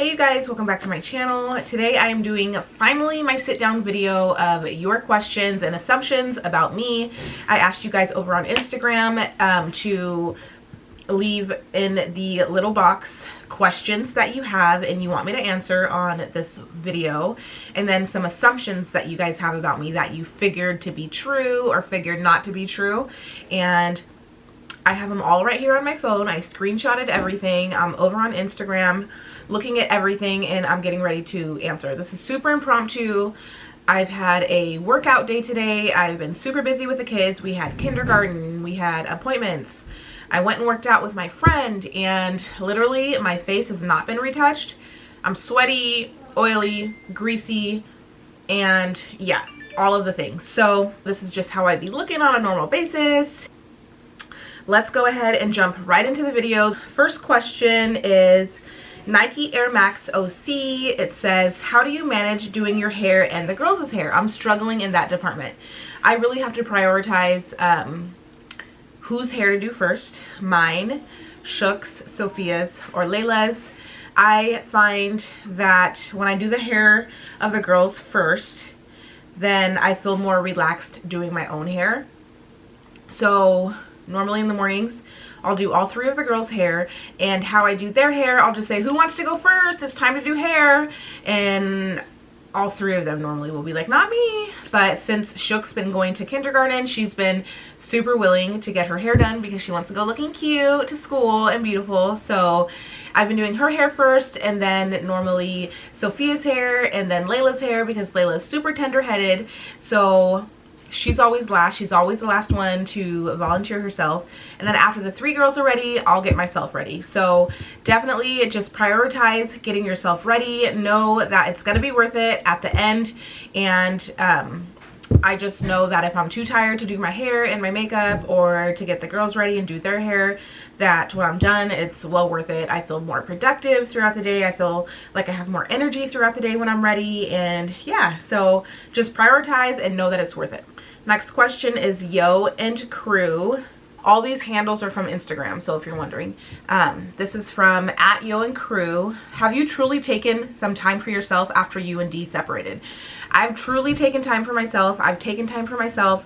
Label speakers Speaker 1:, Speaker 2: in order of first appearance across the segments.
Speaker 1: Hey you guys, welcome back to my channel. Today I am doing finally my sit down video of your questions and assumptions about me. I asked you guys over on Instagram to leave in the little box questions that you have and you want me to answer on this video, and then some assumptions that you guys have about me that you figured to be true or figured not to be true. And I have them all right here on my phone. I screenshotted everything. I'm over on Instagram looking at everything and I'm getting ready to answer. This is super impromptu. I've had a workout day today. I've been super busy with the kids. We had kindergarten, we had appointments. I went and worked out with my friend and literally my face has not been retouched. I'm sweaty, oily, greasy, and yeah, all of the things. So this is just how I'd be looking on a normal basis. Let's go ahead and jump right into the video. First question is Nike Air Max OC. It says, how do you manage doing your hair and the girls' hair? I'm struggling in that department. I really have to prioritize whose hair to do first. Mine, Shook's, Sophia's, or Layla's. I find that when I do the hair of the girls first, then I feel more relaxed doing my own hair. So normally in the mornings, I'll do all three of the girls' hair, and how I do their hair, I'll just say, who wants to go first? It's time to do hair. And all three of them normally will be like, not me. But since Shook's been going to kindergarten, she's been super willing to get her hair done because she wants to go looking cute to school and beautiful. So I've been doing her hair first, and then normally Sophia's hair, and then Layla's hair because Layla's super tender-headed. So she's always last. She's always the last one to volunteer herself. And then after the three girls are ready, I'll get myself ready. So definitely just prioritize getting yourself ready. Know that it's going to be worth it at the end. And I just know that if I'm too tired to do my hair and my makeup or to get the girls ready and do their hair, that when I'm done, it's well worth it. I feel more productive throughout the day. I feel like I have more energy throughout the day when I'm ready. And yeah, so just prioritize and know that it's worth it. Next question is Yo and Crew. All these handles are from Instagram, so if you're wondering. This is from @Yo and Crew. Have you truly taken some time for yourself after you and Dee separated? I've truly taken time for myself. I've taken time for myself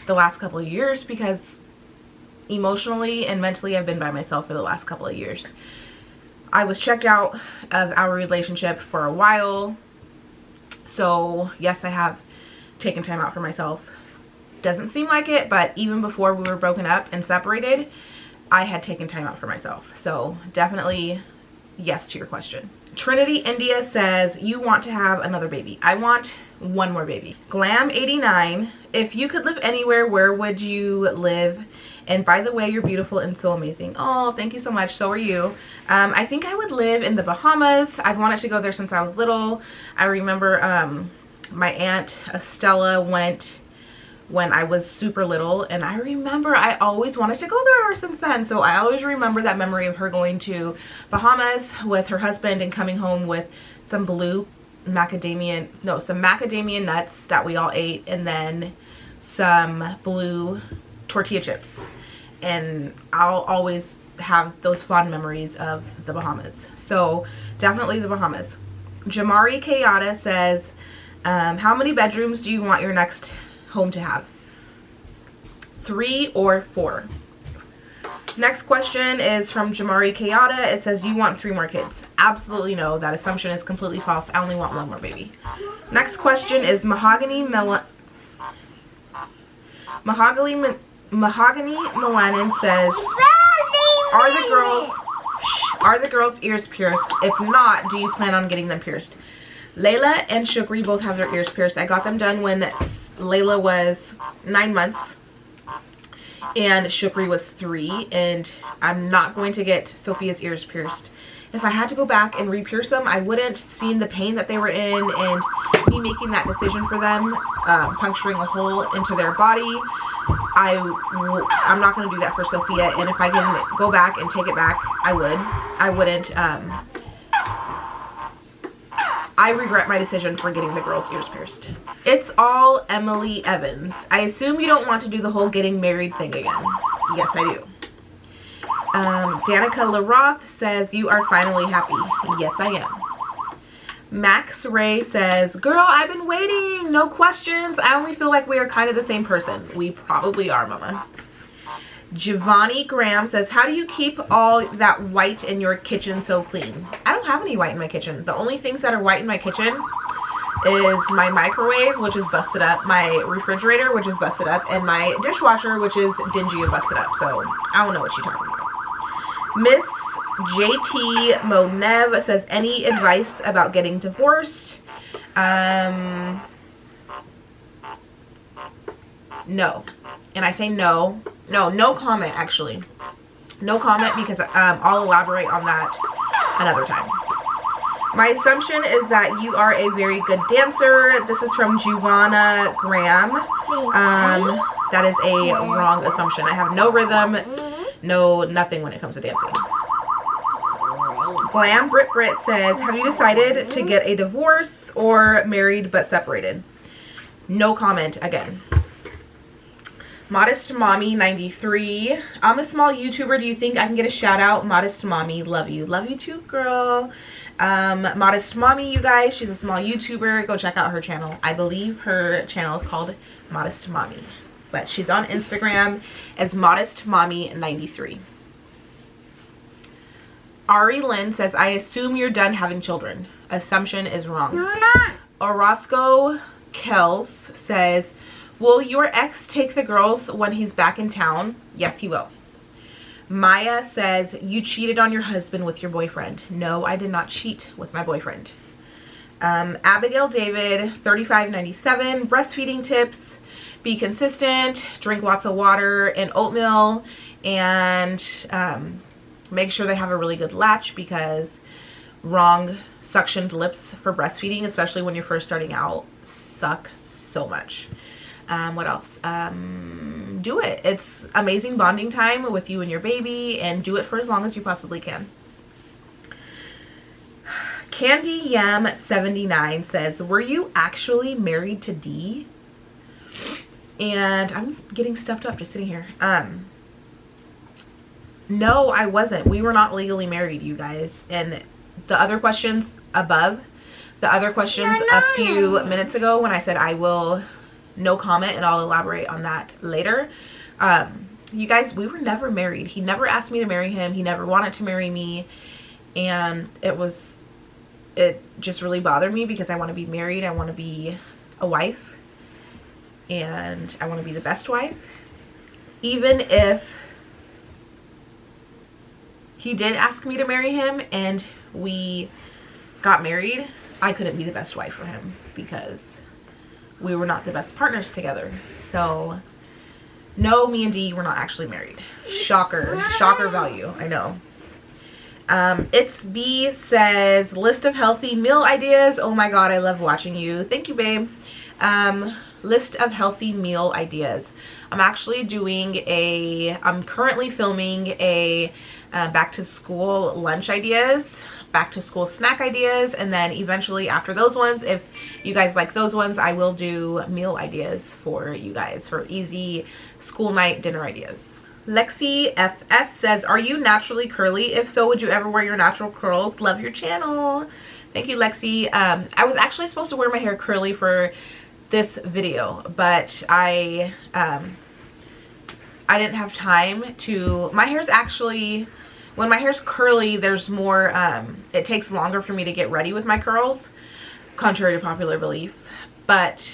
Speaker 1: the last couple of years because emotionally and mentally I've been by myself for the last couple of years. I was checked out of our relationship for a while. So yes, I have taken time out for myself. Doesn't seem like it, but even before we were broken up and separated, I had taken time out for myself. So definitely yes to your question. Trinity India says, you want to have another baby. I want one more baby. Glam89, if you could live anywhere, where would you live? And by the way, you're beautiful and so amazing. Oh, thank you so much. So are you. I think I would live in the Bahamas. I've wanted to go there since I was little. I remember my aunt Estella went when I was super little, and I remember I always wanted to go there ever since then. So I always remember that memory of her going to Bahamas with her husband and coming home with some macadamia nuts that we all ate, and then some blue tortilla chips. And I'll always have those fond memories of the Bahamas. So definitely the Bahamas. Jamari Kayada says, how many bedrooms do you want your next home to have? 3 or 4. Next question is from Jamari Kayada. It says, do you want 3 more kids? Absolutely no. That assumption is completely false. I only want 1 more baby. Next question is Mahogany Melanin says, are the girls' ears pierced? If not, do you plan on getting them pierced? Layla and Shukri both have their ears pierced. I got them done when Layla was 9 months and Shukri was 3, and I'm not going to get Sophia's ears pierced. If I had to go back and re-pierce them, I wouldn't, seeing the pain that they were in and me making that decision for them, puncturing a hole into their body, I'm not going to do that for Sophia. And if I can go back and take it back, I would. I wouldn't. I regret my decision for getting the girls' ears pierced. It's all Emily Evans. I assume you don't want to do the whole getting married thing again. Yes, I do. Danica LaRoth says, you are finally happy. Yes, I am. Max Ray says, girl, I've been waiting. No questions. I only feel like we are kind of the same person. We probably are, mama. Giovanni Graham says, how do you keep all that white in your kitchen so clean? I don't have any white in my kitchen. The only things that are white in my kitchen is my microwave, which is busted up, my refrigerator, which is busted up, and my dishwasher, which is dingy and busted up. So I don't know what she's talking about. Miss JT Monev says, any advice about getting divorced? No. And I say no. No comment, actually. No comment, because I'll elaborate on that another time. My assumption is that you are a very good dancer. This is from Giovanna Graham. That is a wrong assumption. I have no rhythm, nothing when it comes to dancing. Glam Brit says, have you decided to get a divorce or married but separated? No comment again. Modest Mommy 93. I'm a small YouTuber. Do you think I can get a shout out? Modest Mommy, love you. Love you too, girl. Modest Mommy, you guys, she's a small YouTuber. Go check out her channel. I believe her channel is called Modest Mommy, but she's on Instagram as Modest Mommy 93. Ari Lynn says, I assume you're done having children. Assumption is wrong. No, I'm not. Orozco Kels says, will your ex take the girls when he's back in town? Yes, he will. Maya says, you cheated on your husband with your boyfriend. No, I did not cheat with my boyfriend. Abigail David 3597, breastfeeding tips: be consistent, drink lots of water and oatmeal, and make sure they have a really good latch, because wrong suctioned lips for breastfeeding, especially when you're first starting out, suck so much. What else? Do it. It's amazing bonding time with you and your baby, and do it for as long as you possibly can. Candy Yam 79 says, were you actually married to D? And I'm getting stuffed up just sitting here. No, I wasn't. We were not legally married, you guys. And the other questions above, a few minutes ago when I said I will no comment, and I'll elaborate on that later. You guys, we were never married. He never asked me to marry him. He never wanted to marry me. And it just really bothered me, because I want to be married. I want to be a wife, and I want to be the best wife. Even if he did ask me to marry him and we got married, I couldn't be the best wife for him, because we were not the best partners together. So no, me and Dee were not actually married. Shocker value, I know. It's B says, list of healthy meal ideas. Oh my god, I love watching you. Thank you, babe. List of healthy meal ideas. I'm actually I'm currently filming a back to school lunch ideas, back to school snack ideas, and then eventually after those ones, if you guys like those ones, I will do meal ideas for you guys, for easy school night dinner ideas. Lexi FS says, are you naturally curly? If so, would you ever wear your natural curls? Love your channel. Thank you, Lexi. I was actually supposed to wear my hair curly for this video, but I didn't have time to. My hair's actually, when my hair's curly, there's more, it takes longer for me to get ready with my curls, contrary to popular belief. But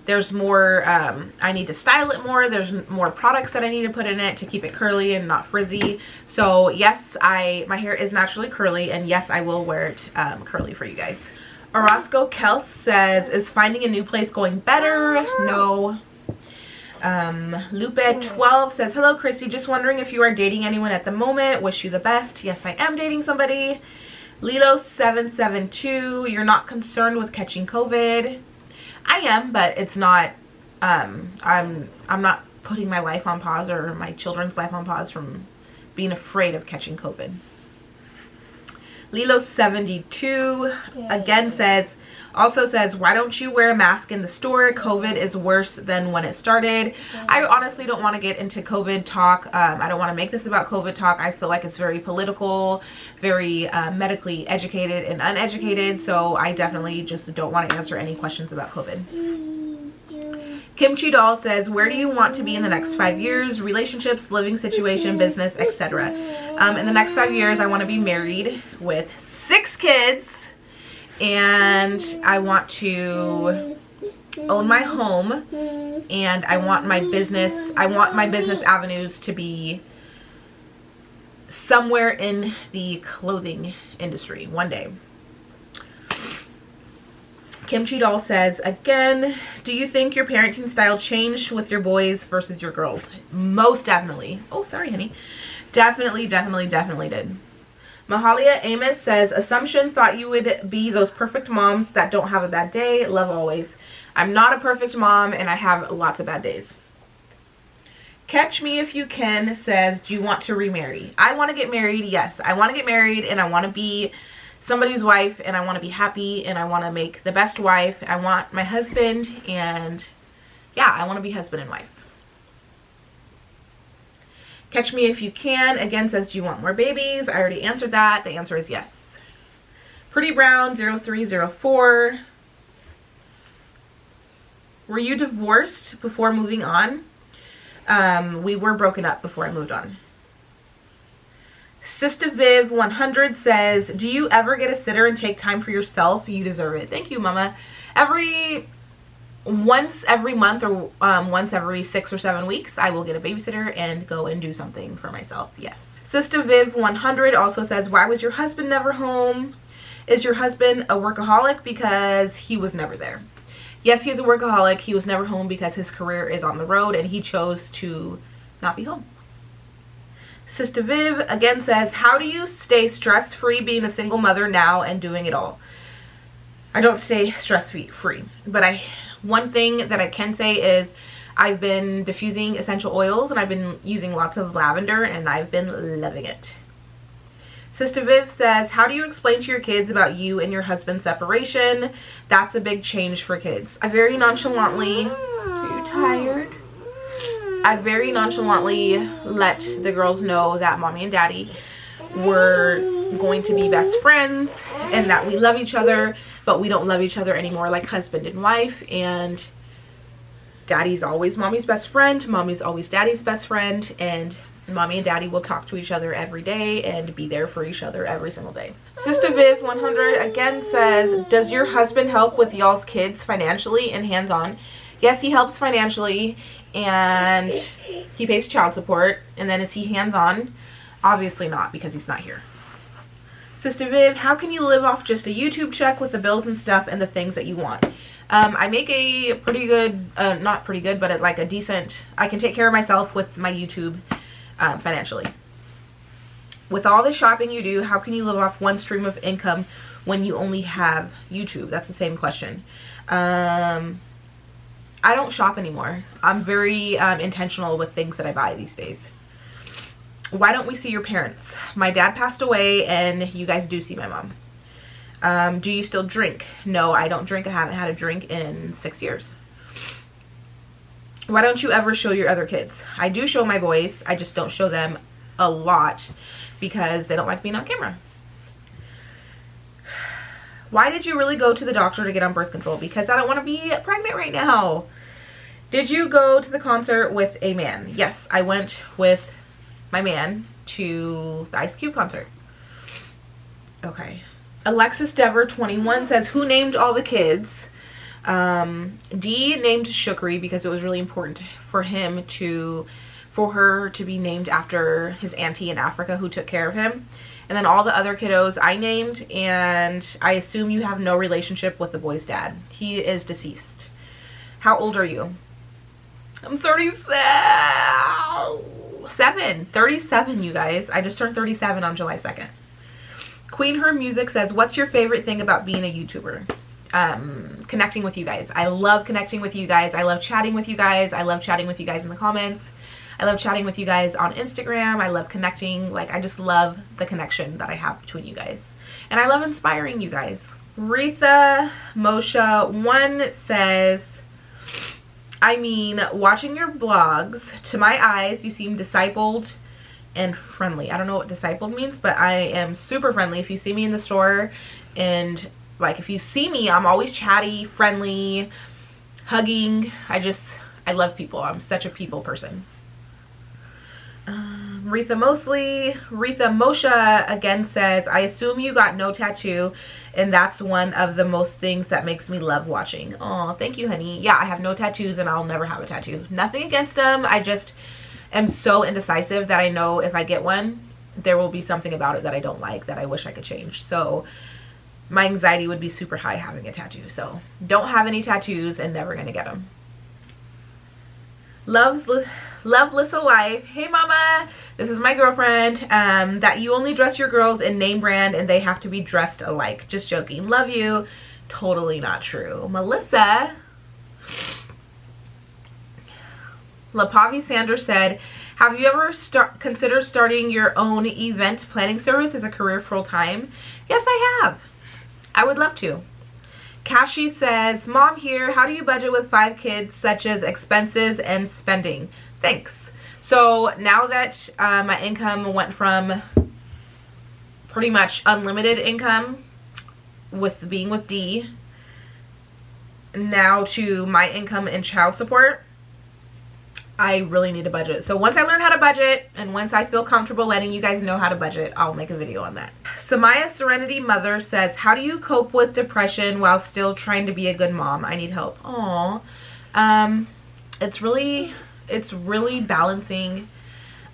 Speaker 1: there's more, I need to style it more. There's more products that I need to put in it to keep it curly and not frizzy. So yes, my hair is naturally curly, and yes, I will wear it curly for you guys. Orozco Kels says, is finding a new place going better? No. Lupe12 says, hello Crissy, just wondering if you are dating anyone at the moment. Wish you the best. Yes, I am dating somebody. Lilo772, you're not concerned with catching COVID? I am, but it's not, I'm not putting my life on pause, or my children's life on pause, from being afraid of catching COVID. Lilo72 again says, Also says, why don't you wear a mask in the store? COVID is worse than when it started. I honestly don't want to get into COVID talk. I don't want to make this about COVID talk. I feel like it's very political, very medically educated and uneducated. So I definitely just don't want to answer any questions about COVID. Kimchi Doll says, where do you want to be in the next 5 years? Relationships, living situation, business, etc. In the next 5 years, I want to be married with 6 kids. And I want to own my home, and I want my business avenues to be somewhere in the clothing industry one day. Kimchi Doll says, again, do you think your parenting style changed with your boys versus your girls? Most definitely. Oh, sorry, honey. Definitely did. Mahalia Amos says, assumption, thought you would be those perfect moms that don't have a bad day. Love always. I'm not a perfect mom, and I have lots of bad days. Catch Me If You Can says, do you want to remarry? I want to get married. Yes, I want to get married, and I want to be somebody's wife, and I want to be happy, and I want to make the best wife. I want my husband, and yeah, I want to be husband and wife. Catch Me If You Can, again, says, do you want more babies? I already answered that. The answer is yes. Pretty Brown 0304. Were you divorced before moving on? We were broken up before I moved on. Sister Viv 100 says, do you ever get a sitter and take time for yourself? You deserve it. Thank you, Mama. Once every month or once every 6 or 7 weeks, I will get a babysitter and go and do something for myself. Yes. Sister Viv 100 also says, why was your husband never home? Is your husband a workaholic? Because he was never there. Yes, he is a workaholic. He was never home because his career is on the road and he chose to not be home. Sister Viv again says, how do you stay stress-free being a single mother now and doing it all? I don't stay stress-free, but one thing that I can say is I've been diffusing essential oils and I've been using lots of lavender and I've been loving it. Sister Viv says, how do you explain to your kids about you and your husband's separation? That's a big change for kids. I very nonchalantly, are you tired? I very nonchalantly let the girls know that mommy and daddy were going to be best friends and that we love each other, but we don't love each other anymore like husband and wife, and daddy's always mommy's best friend, mommy's always daddy's best friend, and mommy and daddy will talk to each other every day and be there for each other every single day. Sister Viv 100 again says, does your husband help with y'all's kids financially and hands-on? Yes, he helps financially and he pays child support. And then is he hands-on? Obviously not, because he's not here. Sister Viv, how can you live off just a YouTube check with the bills and stuff and the things that you want? I make a pretty good, not pretty good, but like a decent, I can take care of myself with my YouTube financially. With all the shopping you do, how can you live off one stream of income when you only have YouTube? That's the same question. I don't shop anymore. I'm very intentional with things that I buy these days. Why don't we see your parents? My dad passed away and you guys do see my mom. Do you still drink? No, I don't drink. I haven't had a drink in 6 years. Why don't you ever show your other kids? I do show my boys. I just don't show them a lot because they don't like being on camera. Why did you really go to the doctor to get on birth control? Because I don't want to be pregnant right now. Did you go to the concert with a man? Yes, I went with my man to the Ice Cube concert. Okay. Alexis Dever 21 says, who named all the kids? D named Shukri because it was really important for her to be named after his auntie in Africa who took care of him. And then all the other kiddos I named, and I assume you have no relationship with the boy's dad. He is deceased. How old are you? I'm 37, you guys. I just turned 37 on July 2nd. Queen Her Music says, what's your favorite thing about being a YouTuber? Connecting with you guys. I love connecting with you guys. I love chatting with you guys. I love chatting with you guys in the comments. I love chatting with you guys on Instagram. I love connecting. Like, I just love the connection that I have between you guys. And I love inspiring you guys. Retha Moshe 1 says, I mean, watching your vlogs, to my eyes, you seem discipled and friendly. I don't know what discipled means, but I am super friendly. If you see me in the store, and like if you see me, I'm always chatty, friendly, hugging. I love people. I'm such a people person. Retha Moshe again says, I assume you got no tattoo, and that's one of the most things that makes me love watching. Oh, thank you, honey. Yeah, I have no tattoos and I'll never have a tattoo. Nothing against them. I just am so indecisive that I know if I get one, there will be something about it that I don't like that I wish I could change. So my anxiety would be super high having a tattoo. So don't have any tattoos and never gonna get them. Love Lissa Life. Hey mama, this is my girlfriend. That you only dress your girls in name brand and they have to be dressed alike. Just joking. Love you. Totally not true. Melissa. LaPavi Sanders said, have you ever considered starting your own event planning service as a career full time? Yes, I have. I would love to. Kashi says, Mom here, how do you budget with 5 kids, such as expenses and spending? Thanks. So now that my income went from pretty much unlimited income with being with D, now to my income in child support, I really need a budget. So once I learn how to budget and once I feel comfortable letting you guys know how to budget, I'll make a video on that. Samaya Serenity Mother says, how do you cope with depression while still trying to be a good mom? I need help. Aww. It's really balancing.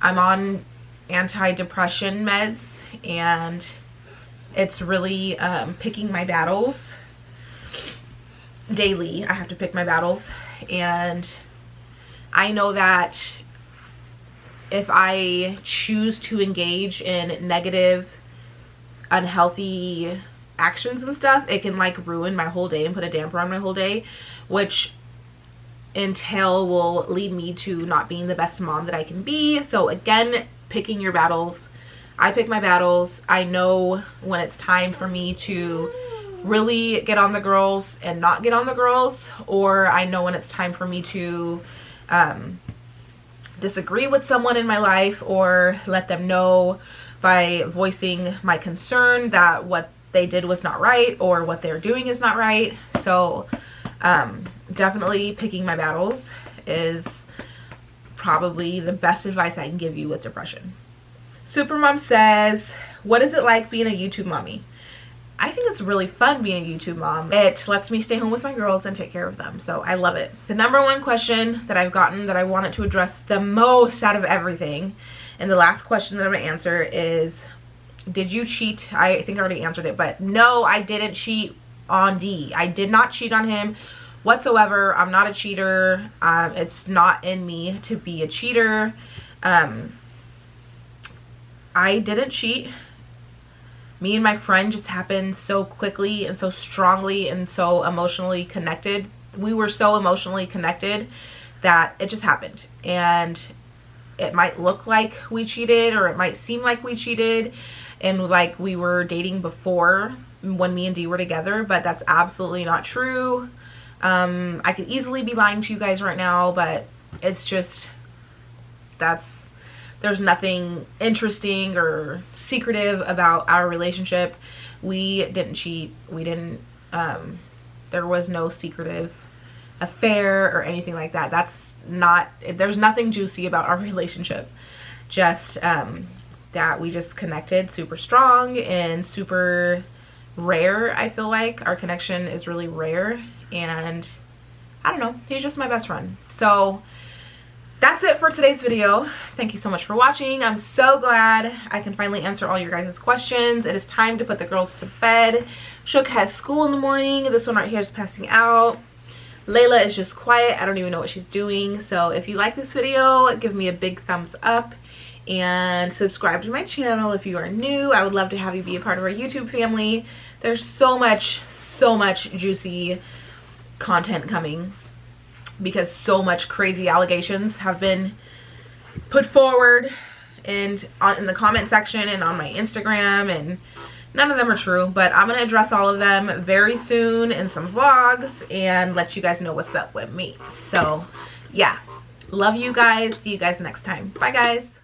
Speaker 1: I'm on antidepressant meds and it's really picking my battles daily. I have to pick my battles, and I know that if I choose to engage in negative, unhealthy actions and stuff, it can like ruin my whole day and put a damper on my whole day, which will lead me to not being the best mom that I can be. So again, picking your battles. I pick my battles. I know when it's time for me to really get on the girls and not get on the girls, or I know when it's time for me to disagree with someone in my life or let them know by voicing my concern that what they did was not right or what they're doing is not right. So definitely picking my battles is probably the best advice I can give you with depression. Supermom says, what is it like being a YouTube mommy? I think it's really fun being a YouTube mom. It lets me stay home with my girls and take care of them, so I love it. The number one question that I've gotten that I wanted to address the most out of everything, and the last question that I'm going to answer is, did you cheat? I think I already answered it, but no, I didn't cheat on D. I did not cheat on him whatsoever. I'm not a cheater. It's not in me to be a cheater. I didn't cheat. Me and my friend just happened so quickly and so strongly and so emotionally connected. We were so emotionally connected that it just happened. And it might look like we cheated, or it might seem like we cheated and like we were dating before when me and Dee were together, but that's absolutely not true. I could easily be lying to you guys right now, but it's just, there's nothing interesting or secretive about our relationship. We didn't cheat. We didn't, there was no secretive affair or anything like that. There's nothing juicy about our relationship. Just that we just connected super strong and super rare. I feel like our connection is really rare, and I don't know, he's just my best friend. So that's it for today's video. Thank you so much for watching. I'm so glad I can finally answer all your guys' questions. It is time to put the girls to bed. Shook has school in the morning. This one right here is passing out. Layla is just quiet. I don't even know what she's doing. So if you like this video, give me a big thumbs up and subscribe to my channel if you are new. I would love to have you be a part of our YouTube family. There's so much juicy content coming, because so much crazy allegations have been put forward and in the comment section and on my Instagram, and None of them are true, but I'm gonna address all of them very soon in some vlogs and let you guys know what's up with me. So yeah, love you guys. See you guys next time. Bye guys.